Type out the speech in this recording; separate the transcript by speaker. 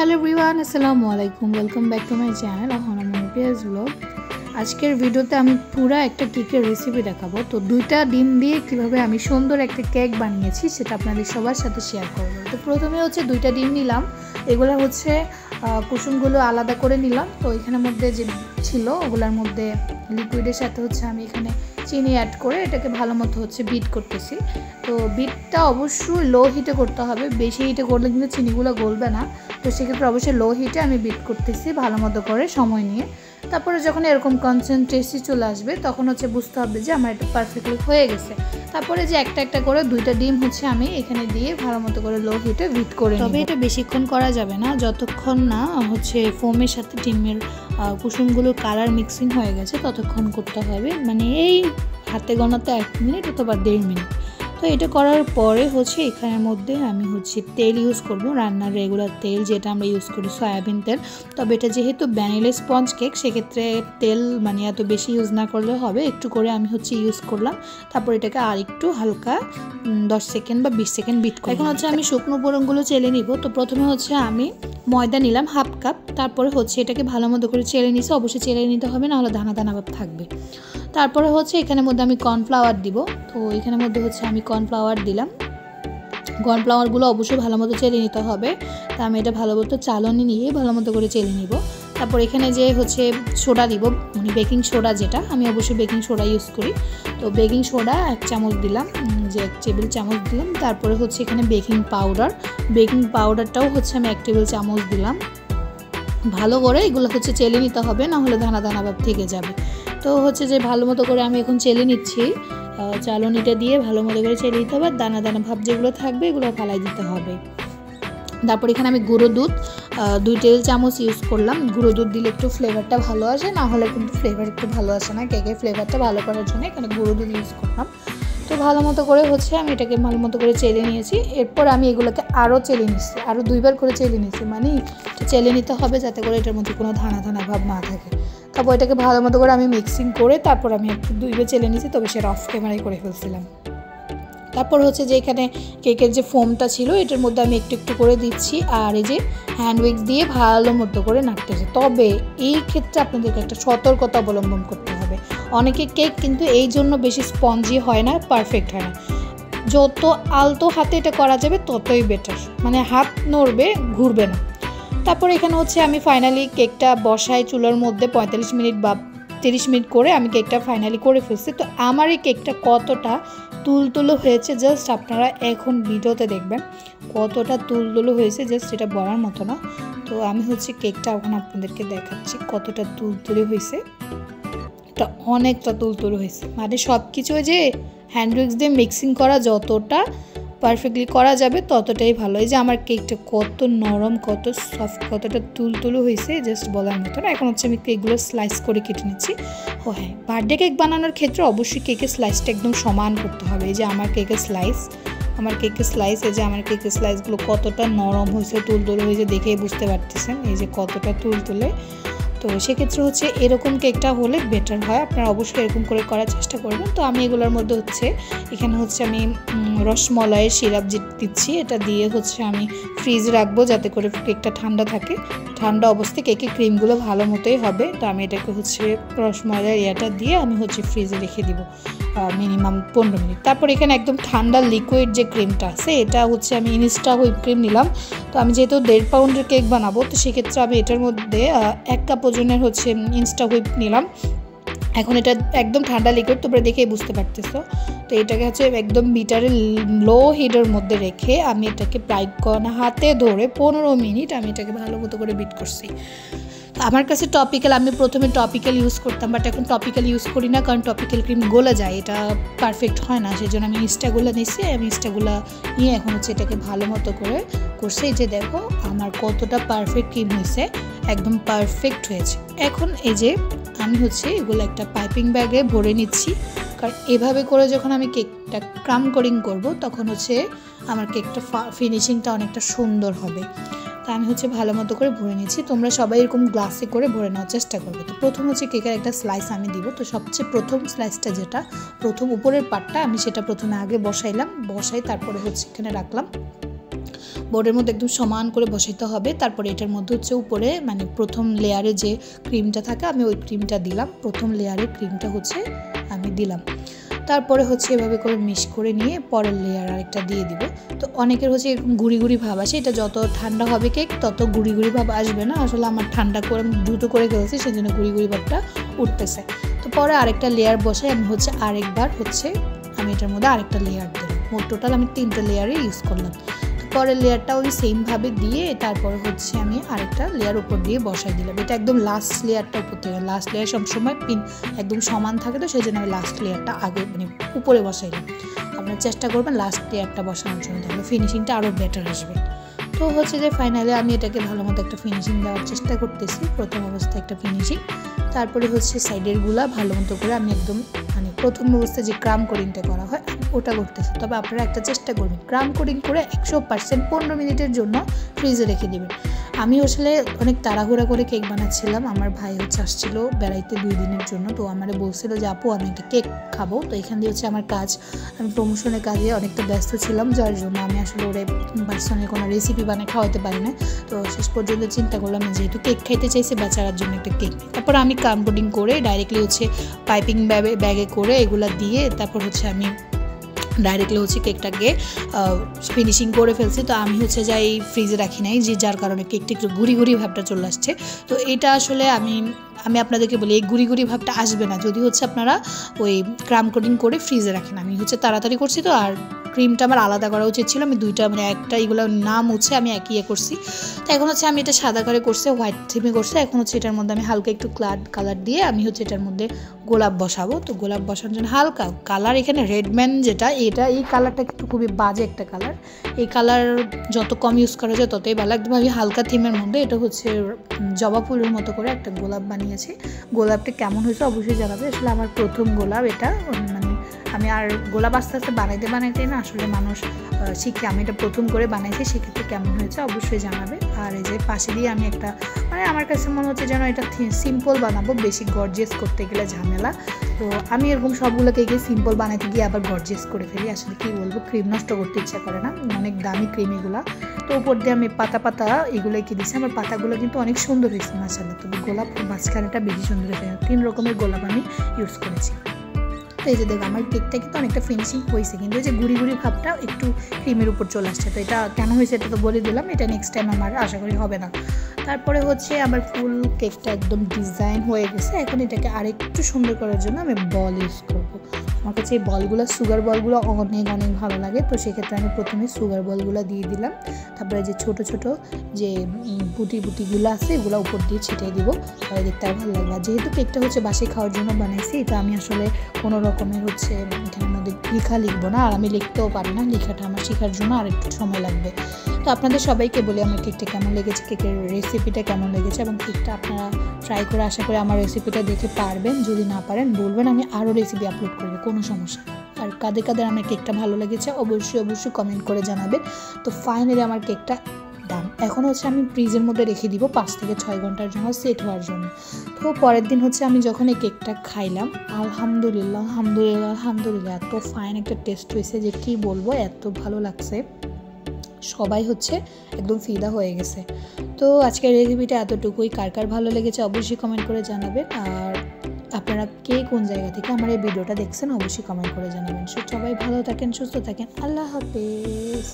Speaker 1: Hello everyone, আসসালামু আলাইকুম। Welcome back to my channel পিয়াজ ব্লগ। আজকের ভিডিওতে আমি পুরো একটা কেকের রেসিপি দেখাবো। তো 2টা ডিম দিয়ে কিভাবে আমি সুন্দর একটা কেক বানিয়েছি সেটা আপনাদের সবার সাথে শেয়ার করব। তো প্রথমে হচ্ছে 2টা ডিম নিলাম, এগুলো হচ্ছে কুসুমগুলো আলাদা করে নিলাম। তো এখানের মধ্যে যে ছিল ওগুলোর মধ্যে লিকুইডের সাথে হচ্ছে আমি এখানে চিনি অ্যাড করে এটাকে ভালো মতো হচ্ছে বিট করতেছি। তো বিটটা অবশ্যই লো হিটে করতে হবে, বেশি হিটে করলে কিন্তু চিনিগুলো গলবে না। তো সেক্ষেত্রে অবশ্যই লো হিটে আমি বিট করতেছি ভালো মতো করে সময় নিয়ে। তারপরে যখন এরকম কনসেন্ট্রেসি চলে আসবে তখন হচ্ছে বুঝতে হবে যে আমার এটা পারফেক্টলি হয়ে গেছে। তারপরে যে একটা একটা করে 2টা ডিম হচ্ছে আমি এখানে দিয়ে ভালো মতো করে লো হিটে বিট করে। তবে এটা বেশিক্ষণ করা যাবে না, যতক্ষণ না হচ্ছে ফোমের সাথে ডিমের কুসুমগুলোর কালার মিক্সিং হয়ে গেছে ততক্ষণ করতে হবে, মানে এই হাতে গোনাতে 1 মিনিট অথবা 1.5 মিনিট। তো এটা করার পরে হচ্ছে এখানের মধ্যে আমি হচ্ছে তেল ইউজ করব, রান্নার রেগুলার তেল যেটা আমরা ইউজ করি সয়াবিন তেল। তবে এটা যেহেতু ভ্যানিলা স্পঞ্জ কেক সেক্ষেত্রে তেল মানে এত বেশি ইউজ না করলে হবে, একটু করে আমি হচ্ছে ইউজ করলাম। তারপর এটাকে আর একটু হালকা 10 সেকেন্ড বা 20 সেকেন্ড বিট করি। এখন হচ্ছে আমি শুকনো উপকরণগুলো চেলে নিব। তো প্রথমে হচ্ছে আমি ময়দা নিলাম 1/2 কাপ, তারপরে হচ্ছে এটাকে ভালো মতো করে চেলে নিছি। অবশ্যই চেলে নিতে হবে, নাহলে দানা দানা ভাব থাকবে। তারপরে হচ্ছে এখানের মধ্যে আমি কর্নফ্লাওয়ার দিব। তো এখানের মধ্যে হচ্ছে আমি কর্নফ্লাওয়ার দিলাম। কর্নফ্লাওয়ারগুলো অবশ্যই ভালো মতো চেলে নিতে হবে। তা আমি এটা ভালো মতো চালনি নিয়ে ভালো মতো করে চেলে নিব। তারপর এখানে যে হচ্ছে সোডা দিব, মানে বেকিং সোডা, যেটা আমি অবশ্যই বেকিং সোডা ইউজ করি। তো বেকিং সোডা 1 চামচ দিলাম, যে 1 টেবিল চামচ দিলাম। তারপরে হচ্ছে এখানে বেকিং পাউডারটাও হচ্ছে আমি 1 টেবিল চামচ দিলাম। ভালো করে এগুলো হচ্ছে চেলে নিতে হবে, না হলে দানা দানা ভাব থেকে যাবে। তো হচ্ছে যে ভালো মতো করে আমি এখন চেলে নিচ্ছি, চালনিটা দিয়ে ভালো মতো করে চেলে নিতে হবে। দানা দানা ভাব যেগুলো থাকবে এগুলো ফালাই দিতে হবে। তারপর এখানে আমি গুঁড়ো দুধ 2 টেবিল চামচ ইউজ করলাম। গুঁড়ো দুধ দিলে একটু ফ্লেভারটা ভালো আসে, না হলে কিন্তু ফ্লেভার একটু ভালো আসে না। কেকের ফ্লেভারটা ভালো করার জন্য এখানে গুঁড়ো দুধ ইউজ করলাম। তো ভালো মতো করে হচ্ছে আমি এটাকে ভালো মতো করে চেলে নিয়েছি। এরপর আমি এগুলোকে আরও চেলে নিচ্ছি, আরও 2বার করে চেলে নিচ্ছি, মানে চেলে নিতে হবে যাতে করে এটার মধ্যে কোনো দানা দানা ভাব না থাকে। তারপর এটাকে ভালো মতো করে আমি মিক্সিং করে তারপর আমি একটু 2বার চেলে নিয়েছি, তবে সেটা অফ ক্যামেরায় করে ফেলছিলাম। তারপর হচ্ছে যে এখানে কেকের যে ফোমটা ছিল এটার মধ্যে আমি একটু একটু করে দিচ্ছি, আর এই যে হ্যান্ড উইক্স দিয়ে ভালো মতো করে নাড়তেছি। তবে এই ক্ষেত্রে আপনাদেরকে একটা সতর্কতা অবলম্বন করতে হবে। অনেকে কেক কিন্তু এই জন্য বেশি স্পঞ্জি হয় না, পারফেক্ট হয় না। যত আলতো হাতে এটা করা যাবে ততই বেটার, মানে হাত নড়বে, ঘুরবে না। তারপর এখানে হচ্ছে আমি ফাইনালি কেকটা বসাই চুলার মধ্যে 45 মিনিট বা 30 মিনিট করে আমি কেকটা ফাইনালি করে ফেলছি। তো আমার এই কেকটা কতটা তুলতুলো হয়েছে জাস্ট আপনারা এখন ভিডিওতে দেখবেন কতটা তুলতুলো হয়েছে, জাস্ট এটা বলার মতো না। তো আমি হচ্ছে কেকটা এখন আপনাদেরকে দেখাচ্ছি কতটা তুলতুলো হয়েছে। এটা অনেকটা তুলতুলো হয়েছে, মানে সব কিছু যে হ্যান্ড উইক্স দিয়ে মিক্সিং করা যতটা পারফেক্টলি করা যাবে ততটাই ভালো। এই যে আমার কেকটা কত নরম, কত সফট, কতটা তুলতুলো হয়েছে জাস্ট বলার মতো না। এখন হচ্ছে আমি কেকগুলো স্লাইস করে কেটে নিচ্ছি। ও হ্যাঁ, বার্থডে কেক বানানোর ক্ষেত্রে অবশ্যই কেকের স্লাইসটা একদম সমান করতে হবে। এই যে আমার কেকের স্লাইস, এই যে আমার কেকের স্লাইসগুলো কতটা নরম হয়েছে, তুলতুলে হয়েছে, দেখেই বুঝতে পারতেছেন এই যে কতটা তুলতুলে। তো সেক্ষেত্রে হচ্ছে এরকম কেকটা হলে বেটার হয়, আপনারা অবশ্যই এরকম করে করার চেষ্টা করবেন। তো আমি এগুলোর মধ্যে হচ্ছে এখানে হচ্ছে আমি রসমলাইয়ের সিরাপ যে দিচ্ছি এটা দিয়ে হচ্ছে আমি ফ্রিজে রাখবো যাতে করে কেকটা ঠান্ডা থাকে। ঠান্ডা অবস্থায় কেকের ক্রিমগুলো ভালো মতোই হবে। তো আমি এটাকে হচ্ছে রসমলাইয়ের ইয়েটা দিয়ে আমি হচ্ছে ফ্রিজে রেখে দিব মিনিমাম 15 মিনিট। তারপর এখানে একদম ঠান্ডা লিকুইড যে ক্রিমটা আছে এটা হচ্ছে আমি ইনস্টা হুইপ ক্রিম নিলাম। তো আমি যেহেতু 1.5 পাউন্ডের কেক বানাবো তো সেক্ষেত্রে আমি এটার মধ্যে 1 কাপ ওজনের হচ্ছে ইনস্টা হুইপ নিলাম। এখন এটা একদম ঠান্ডা লিকুইড, তোমরা দেখেই বুঝতে পারতেছো। তো এটাকে হচ্ছে একদম বিটারের লো হিটের মধ্যে রেখে আমি এটাকে প্রায় হাতে ধরে 15 মিনিট আমি এটাকে ভালো মতো করে বিট করছি। আমার কাছে টপিক্যাল, আমি প্রথমে টপিক্যাল ইউজ করতাম, বাট এখন টপিক্যাল ইউজ করি না, কারণ টপিক্যাল ক্রিম গলে যায়, এটা পারফেক্ট হয় না। সেই জন্য আমি ইনস্টাগুলো নিচ্ছি। আমি ইনস্টাগুলো নিয়ে এখন হচ্ছে এটাকে ভালো মতো করে করছি। এই যে দেখো আমার কতটা পারফেক্ট ক্রিম হয়েছে, একদম পারফেক্ট হয়েছে। এখন এই যে আমি হচ্ছে এগুলো একটা পাইপিং ব্যাগে ভরে নিচ্ছি, কারণ এভাবে করে যখন আমি কেকটা ক্রাম কোটিং করব তখন হচ্ছে আমার কেকটা ফিনিশিংটা অনেকটা সুন্দর হবে। তো আমি হচ্ছে ভালো মতো করে ভরে নিচ্ছি। তোমরা সবাই এরকম গ্লাসে করে ভরে নেওয়ার চেষ্টা করবে। তো প্রথম হচ্ছে কেকের একটা স্লাইস আমি দিব। তো সবচেয়ে প্রথম স্লাইসটা যেটা প্রথম উপরের পার্টটা আমি সেটা প্রথমে আগে বসাই, তারপরে হচ্ছে এখানে রাখলাম। বোর্ডের মধ্যে একদম সমান করে বসাইতে হবে। তারপরে এটার মধ্যে হচ্ছে উপরে মানে প্রথম লেয়ারে যে ক্রিমটা থাকে আমি ওই ক্রিমটা দিলাম, প্রথম লেয়ারের ক্রিমটা হচ্ছে আমি দিলাম। তারপরে হচ্ছে এভাবে করে মিক্স করে নিয়ে পরের লেয়ার আরেকটা দিয়ে দিব। তো অনেকের হচ্ছে এরকম গুড়ি গুড়ি ভাব আসে, এটা যত ঠান্ডা হবে কেক তত গুড়ি গুড়ি ভাব আসবে না। আসলে আমার ঠান্ডা করে আমি দ্রুত করে ফেলছি, সেই জন্য গুড়ি গুড়ি ভাবটা উঠতেছে। তো পরে আরেকটা লেয়ার বসাই আমি হচ্ছে আরেকবার হচ্ছে আমি এটার মধ্যে আরেকটা লেয়ার দিলাম। মোট টোটাল আমি 3টা লেয়ারে ইউজ করলাম। পরের লেয়ারটা ওই সেমভাবে দিয়ে তারপরে হচ্ছে আমি আরেকটা লেয়ার উপর দিয়ে বসাই দিলাম। এটা একদম লাস্ট লেয়ারটা উপর থেকে, লাস্ট লেয়ার সবসময় পিন একদম সমান থাকে, তো সেই জন্য আমি লাস্ট লেয়ারটা আগে মানে উপরে বসাইলাম। আপনারা চেষ্টা করবেন লাস্ট লেয়ারটা বসানোর জন্য, তাহলে ফিনিশিংটা আরও বেটার আসবে। তো হচ্ছে যে ফাইনালি আমি এটাকে ভালো মতো একটা ফিনিশিং দেওয়ার চেষ্টা করতেছি, প্রথম অবস্থায় একটা ফিনিশিং। তারপরে হচ্ছে সাইডেরগুলা ভালো মতো করে আমি একদম মানে প্রথম অবস্থায় যে ক্রাম কোডিংটা করা হয় ওটা করতেছি। তবে আপনারা একটা চেষ্টা করবেন ক্রাম কোডিং করে 100% 15 মিনিটের জন্য ফ্রিজে রেখে দেবেন। আমি আসলে অনেক তাড়াহুড়া করে কেক বানাচ্ছিলাম। আমার ভাই হচ্ছে আসছিল বেড়াইতে 2 দিনের জন্য, তো আমারে বলছিল যে আপু আমি একটা কেক খাবো। তো এখান দিয়ে হচ্ছে আমার কাজ, আমি প্রমোশনের কাজে অনেকটা ব্যস্ত ছিলাম, যার জন্য আমি আসলে ওরে পার্সোনালি কোনো রেসিপি বানিয়ে খাওয়াতে পারি না। তো শেষ পর্যন্ত চিন্তা করলাম যেহেতু কেক খাইতে চাইছে বেচারার জন্য একটা কেক। তারপর আমি ক্রাম কোডিং করে ডাইরেক্টলি হচ্ছে পাইপিং ব্যাগে করে এগুলা দিয়ে তারপর হচ্ছে আমি ডাইরেক্টলি হচ্ছে কেকটাকে ফিনিশিং করে ফেলছি। তো আমি হচ্ছে যাই ফ্রিজে রাখি নাই, যে যার কারণে কেকটা একটু গুড়ি গুড়ি ভাবটা চলে আসছে। তো এটা আসলে আমি আপনাদেরকে বলি এই গুড়ি গুড়ি ভাবটা আসবে না যদি হচ্ছে আপনারা ওই ক্রাম কোডিং করে ফ্রিজে রাখেন। আমি হচ্ছে তাড়াতাড়ি করছি, তো আর ক্রিমটা আমার আলাদা করা উচিত ছিল, আমি দুইটা মানে একটা এগুলো নাম হচ্ছে আমি একই করছি। তো এখন হচ্ছে আমি এটা সাদা করে করছি, হোয়াইট থিমে করছি। এখন হচ্ছে এটার মধ্যে আমি হালকা একটু কালার দিয়ে আমি হচ্ছে এটার মধ্যে গোলাপ বসাবো। তো গোলাপ বসানোর জন্য হালকা কালার, এখানে রেডম্যান যেটা এই কালারটা কিন্তু খুবই বাজে একটা কালার। এই কালার যত কম ইউজ করা যায় ততই ভালো। একদম আমি হালকা থিমের মধ্যে এটা হচ্ছে জবা ফুলের মতো করে একটা গোলাপ বানিয়েছি। গোলাপটা কেমন হয়েছে অবশ্যই জানাবে। আসলে আমার প্রথম গোলাপ এটা, মানে আমি আর গোলাপ আস্তে আস্তে বানাইতে না আসলে মানুষ শিখে, আমি এটা প্রথম করে বানাইছি, সেক্ষেত্রে কেমন হয়েছে অবশ্যই জানাবে। আর এই যে পাশে দিয়ে আমি একটা মানে আমার কাছে মনে হচ্ছে যেন এটা সিম্পল বানাবো, বেশি গর্জিয়াস করতে গেলে ঝামেলা। তো আমি এরকম সবগুলো কেকে সিম্পল বানাইতে গিয়ে আবার গর্জিয়াস করে ফেলি। আসলে কী বলবো, ক্রিম নষ্ট করতে ইচ্ছা করে না, অনেক দামি ক্রিম এগুলো। তো উপর দিয়ে আমি পাতা এগুলো এঁকে দিচ্ছি। আমার পাতাগুলো কিন্তু অনেক সুন্দর হয়েছে মাশাআল্লাহ। তবে গোলাপ মাঝখানেটা বেশি সুন্দর হয়েছে, 3 রকমের গোলাপ আমি ইউজ করেছি। তো এই যে দেখো আমার কেকটা কিন্তু অনেকটা ফিনিশিং হয়েছে, কিন্তু এই যে গুড়ি গুড়ি ভাবটা একটু ক্রিমের উপর চলে আসছে। তো এটা কেন হয়েছে এটা তো বলে দিলাম, এটা নেক্সট টাইম আমার আশা করি হবে না। তারপরে হচ্ছে আমার ফুল কেকটা একদম ডিজাইন হয়ে গেছে। এখন এটাকে আরেকটু সুন্দর করার জন্য আমি বল ইউজ করবো। আমার কাছে এই বলগুলো সুগার বলগুলো অনেক ভালো লাগে, তো সেক্ষেত্রে আমি প্রথমে সুগার বলগুলো দিয়ে দিলাম। তারপরে যে ছোট যে বুটিগুলো আছে এগুলো উপর দিয়ে ছিটিয়ে দিব, তাহলে দেখতে আর ভালো লাগবে। আর যেহেতু কেকটা হচ্ছে বাসায় খাওয়ার জন্য বানাইছি, এটা আমি আসলে কোনো রকমের হচ্ছে এখানের মধ্যে লেখা লিখবো না, আর আমি লিখতেও পারি না, লেখাটা আমার শেখার জন্য আর একটু সময় লাগবে। তো আপনাদের সবাইকে বলি আমার কেকটা কেমন লেগেছে, কেকের রেসিপিটা কেমন লেগেছে, এবং কেকটা আপনারা ট্রাই করে আশা করি আমার রেসিপিটা দেখে পারবেন। যদি না পারেন বলবেন, আমি আরও রেসিপি আপলোড করবো, কোনো সমস্যা। আর কাদের আমার কেকটা ভালো লেগেছে অবশ্যই কমেন্ট করে জানাবেন। তো ফাইনালি আমার কেকটা ডান। এখন হচ্ছে আমি ফ্রিজের মধ্যে রেখে দিব 5 থেকে 6 ঘন্টার জন্য সেট হওয়ার জন্য। তো পরের দিন হচ্ছে আমি যখন এই কেকটা খাইলাম, আলহামদুলিল্লাহ এত ফাইন একটা টেস্ট হয়েছে যে কি বলবো, এত ভালো লাগছে, সবাই হচ্ছে একদম ফিদা হয়ে গেছে। তো আজকের রেসিপিটা এতটুকুই। কার ভালো লেগেছে অবশ্যই কমেন্ট করে জানাবেন। আর আপনারা কে কোন জায়গা থেকে আমার এই ভিডিওটা দেখছেন অবশ্যই কমেন্ট করে জানাবেন। সবাই ভালো থাকেন, সুস্থ থাকেন, আল্লাহ হাফেজ।